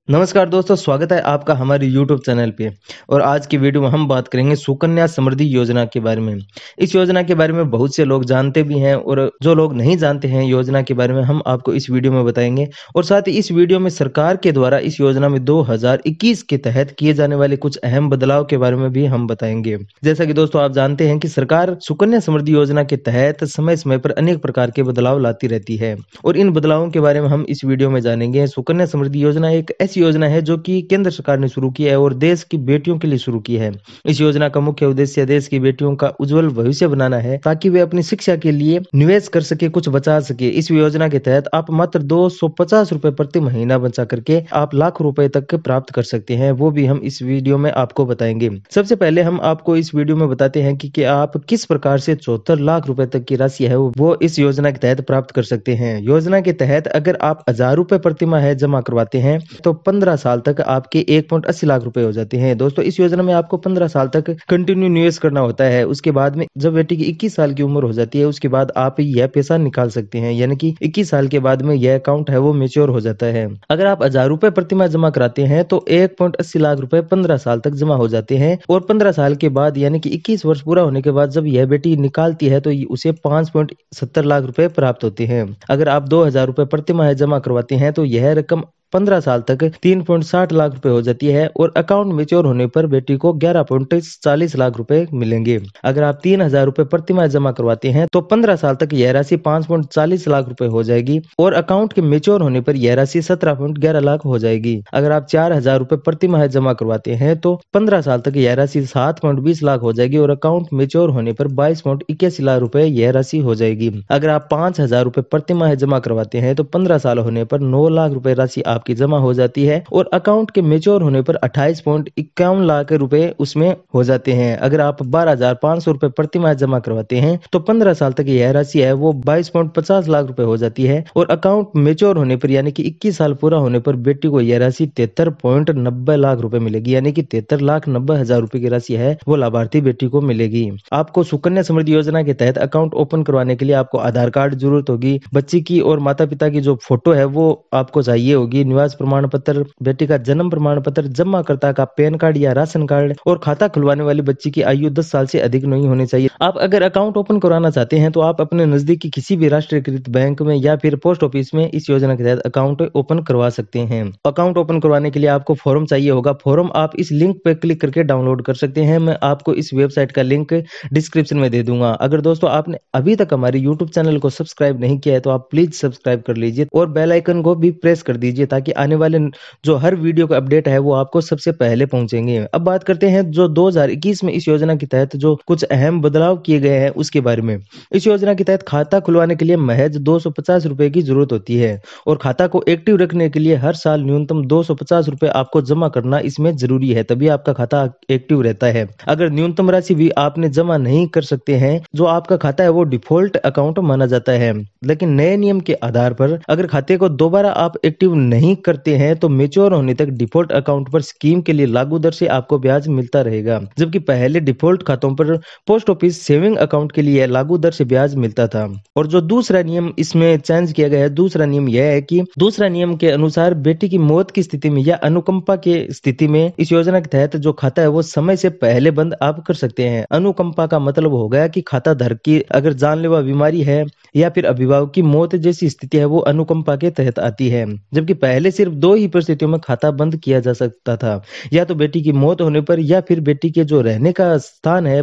नमस्कार दोस्तों, स्वागत है आपका हमारे YouTube चैनल पे। और आज की वीडियो में हम बात करेंगे सुकन्या समृद्धि योजना के बारे में। इस योजना के बारे में बहुत से लोग जानते भी हैं और जो लोग नहीं जानते हैं योजना के बारे में हम आपको इस वीडियो में बताएंगे। और साथ ही इस वीडियो में सरकार के द्वारा इस योजना में 2021 के तहत किए जाने वाले कुछ अहम बदलाव के बारे में भी हम बताएंगे। जैसा कि दोस्तों आप जानते हैं कि सरकार सुकन्या समृद्धि योजना के तहत समय समय पर अनेक प्रकार के बदलाव लाती रहती है और इन बदलावों के बारे में हम इस वीडियो में जानेंगे। सुकन्या समृद्धि योजना एक ऐसी योजना है जो कि केंद्र सरकार ने शुरू की है और देश की बेटियों के लिए शुरू की है। इस योजना का मुख्य उद्देश्य देश की बेटियों का उज्जवल भविष्य बनाना है ताकि वे अपनी शिक्षा के लिए निवेश कर सके, कुछ बचा सके। इस योजना के तहत आप मात्र 250 रुपए प्रति महीना बचा करके आप लाखों रुपए तक प्राप्त कर सकते हैं, वो भी हम इस वीडियो में आपको बताएंगे। सबसे पहले हम आपको इस वीडियो में बताते हैं कि आप किस प्रकार से 74 लाख रुपए तक की राशि है वो इस योजना के तहत प्राप्त कर सकते हैं। योजना के तहत अगर आप 1000 रुपए प्रति माह जमा करवाते हैं तो 15 साल तक आपके 1.80 लाख रुपए हो जाते हैं। दोस्तों इस योजना में आपको 15 साल तक कंटिन्यू निवेश करना होता है। उसके बाद में जब बेटी की 21 साल की उम्र हो जाती है उसके बाद आप यह पैसा निकाल सकते हैं, यानी कि 21 साल के बाद में यह अकाउंट है वो मेच्योर हो जाता है। अगर आप 1000 रुपए प्रति माह जमा कराते हैं तो 1.80 लाख रुपए 15 साल तक जमा हो जाते हैं और 15 साल के बाद यानी कि 21 वर्ष पूरा होने के बाद जब यह बेटी निकालती है तो उसे 5.70 लाख रुपए प्राप्त होते हैं। अगर आप 2000 रुपए प्रति माह जमा करवाते हैं तो यह रकम 15 साल तक 3.60 लाख रुपए हो जाती है और अकाउंट मेच्योर होने पर बेटी को 11.40 लाख रुपए मिलेंगे। अगर आप 3000 रुपए प्रति माह जमा करवाते हैं तो 15 साल तक यह राशि 5.40 लाख रुपए हो जाएगी और अकाउंट के मेच्योर होने पर यह राशि 17.11 लाख हो जाएगी। अगर आप 4000 रुपए प्रति माह जमा करवाते हैं तो 15 साल तक यह राशि 7.20 लाख हो जाएगी और अकाउंट मेच्योर होने पर 22.81 लाख रुपए यह राशि हो जाएगी। अगर आप 5000 रुपए प्रति माह जमा करवाते हैं तो 15 साल होने पर 9 लाख रुपए राशि आपकी जमा हो जाती है और अकाउंट के मेच्योर होने पर 28.51 लाख रुपए उसमें हो जाते हैं। अगर आप 12,500 रुपए प्रति माह जमा करवाते हैं तो 15 साल तक यह राशि है वो 22.50 लाख रुपए हो जाती है और अकाउंट मेच्योर होने पर यानी कि 21 साल पूरा होने पर बेटी को यह राशि 73.90 लाख रुपए मिलेगी, यानी कि 73,90,000 रुपए की राशि है वो लाभार्थी बेटी को मिलेगी। आपको सुकन्या समृद्धि योजना के तहत अकाउंट ओपन करवाने के लिए आपको आधार कार्ड जरूरत होगी, बच्ची की और माता पिता की जो फोटो है वो आपको चाहिए होगी, निवास प्रमाण पत्र, बेटी का जन्म प्रमाण पत्र, जमाकर्ता का पैन कार्ड या राशन कार्ड और खाता खुलवाने वाली बच्ची की आयु 10 साल से अधिक नहीं होनी चाहिए। आप अगर अकाउंट ओपन करवाना चाहते हैं तो आप अपने नजदीकी किसी भी राष्ट्रीयकृत बैंक में या फिर पोस्ट ऑफिस में इस योजना के तहत अकाउंट ओपन करवा सकते हैं। अकाउंट ओपन करवाने के लिए आपको फॉर्म चाहिए होगा। फॉर्म आप इस लिंक पे क्लिक करके डाउनलोड कर सकते हैं। मैं आपको इस वेबसाइट का लिंक डिस्क्रिप्शन में दे दूंगा। अगर दोस्तों आपने अभी तक हमारे यूट्यूब चैनल को सब्सक्राइब नहीं किया है तो आप प्लीज सब्सक्राइब कर लीजिए और बेल आइकन को भी प्रेस कर दीजिए ताकि आने वाले जो हर वीडियो का अपडेट है वो आपको सबसे पहले पहुंचेंगे। अब बात करते हैं जो 2021 में इस योजना के तहत जो कुछ अहम बदलाव किए गए हैं उसके बारे में। इस योजना के तहत खाता खुलवाने के लिए महज 250 रुपए की जरूरत होती है और खाता को एक्टिव रखने के लिए हर साल न्यूनतम 250 रुपए आपको जमा करना इसमें जरूरी है, तभी आपका खाता एक्टिव रहता है। अगर न्यूनतम राशि भी आपने जमा नहीं कर सकते हैं जो आपका खाता है वो डिफॉल्ट अकाउंट माना जाता है। लेकिन नए नियम के आधार पर अगर खाते को दोबारा आप एक्टिव नहीं करते हैं तो मेच्योर होने तक डिफॉल्ट अकाउंट पर स्कीम के लिए लागू दर से आपको ब्याज मिलता रहेगा, जबकि पहले डिफॉल्ट खातों पर पोस्ट ऑफिस सेविंग अकाउंट के लिए लागू दर से ब्याज मिलता था। और जो दूसरा नियम इसमें चेंज किया गया है, दूसरा नियम यह है कि दूसरा नियम के अनुसार बेटी की मौत की स्थिति में या अनुकंपा की स्थिति में इस योजना के तहत जो खाता है वो समय से पहले बंद आप कर सकते हैं। अनुकंपा का मतलब हो गया कि खाता धारक की अगर जानलेवा बीमारी है या फिर अभिभावक की मौत जैसी स्थिति है वो अनुकंपा के तहत आती है, जबकि पहले सिर्फ दो ही परिस्थितियों में खाता बंद किया जा सकता था, या तो बेटी की मौत होने पर या फिर बेटी के जो रहने का स्थान है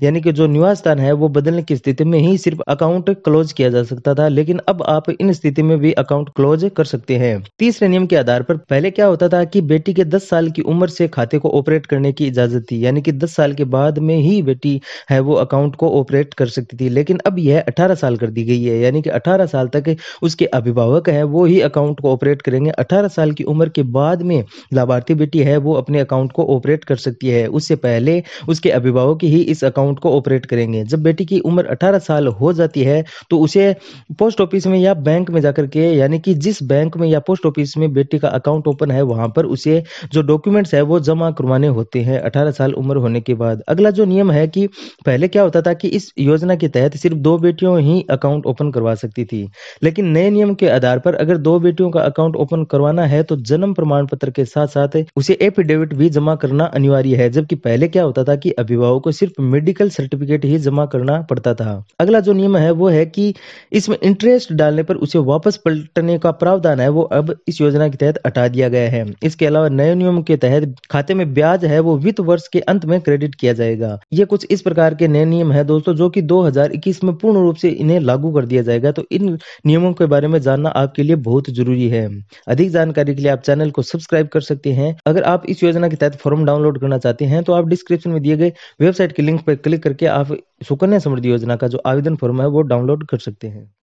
यानी कि जो निवास स्थान है वो बदलने की स्थिति में ही सिर्फ अकाउंट क्लोज किया जा सकता था। लेकिन अब आप इन स्थिति में भी अकाउंट क्लोज कर सकते हैं। तीसरे नियम के आधार पर पहले क्या होता था कि बेटी के 10 साल की उम्र से खाते को ऑपरेट करने की इजाजत थी, यानी कि 10 साल के बाद में ही बेटी है वो अकाउंट को ऑपरेट कर सकती थी। लेकिन अब यह 18 साल कर दी गई है, यानी कि 18 साल तक उसके अभिभावक है वो ही अकाउंट को ऑपरेट करेंगे। 18 साल की उम्र के बाद में लाभार्थी बेटी है वो अपने अकाउंट को ऑपरेट कर सकती है, उससे पहले उसके अभिभावक ही इस अकाउंट को ऑपरेट करेंगे। जब बेटी की उम्र 18 साल हो जाती है तो उसे पोस्ट ऑफिस में या बैंक में जाकर के, यानी कि जिस बैंक में या पोस्ट ऑफिस में बेटी का अकाउंट ओपन है वहां पर उसे जो डॉक्यूमेंट्स है वो जमा करवाने होते हैं 18 साल उम्र होने के बाद। अगला जो नियम है कि पहले क्या होता था कि इस योजना के तहत सिर्फ 2 बेटियों ही अकाउंट ओपन करवा सकती थी, लेकिन नए नियम के आधार पर अगर 2 बेटियों का अकाउंट ओपन ओपन करवाना है तो जन्म प्रमाण पत्र के साथ-साथ उसे एफिडेविट भी जमा करना अनिवार्य है। जबकि पहले क्या होता था कि अभिभावक को सिर्फ मेडिकल सर्टिफिकेट ही जमा करना पड़ता था। अगला जो नियम है वो है कि इसमें इंटरेस्ट डालने पर उसे वापस पलटने का प्रावधान है वो अब इस योजना के तहत हटा दिया गया है। इसके अलावा नए नियमों के तहत खाते में ब्याज है वो वित्त वर्ष के अंत में क्रेडिट किया जाएगा। ये कुछ इस प्रकार के नए नियम है दोस्तों जो कि 2021 में पूर्ण रूप से इन्हें लागू कर दिया जाएगा। तो इन नियमों के बारे में जानना आपके लिए बहुत जरूरी है। अधिक जानकारी के लिए आप चैनल को सब्सक्राइब कर सकते हैं। अगर आप इस योजना के तहत फॉर्म डाउनलोड करना चाहते हैं तो आप डिस्क्रिप्शन में दिए गए वेबसाइट के लिंक पर क्लिक करके आप सुकन्या समृद्धि योजना का जो आवेदन फॉर्म है वो डाउनलोड कर सकते हैं।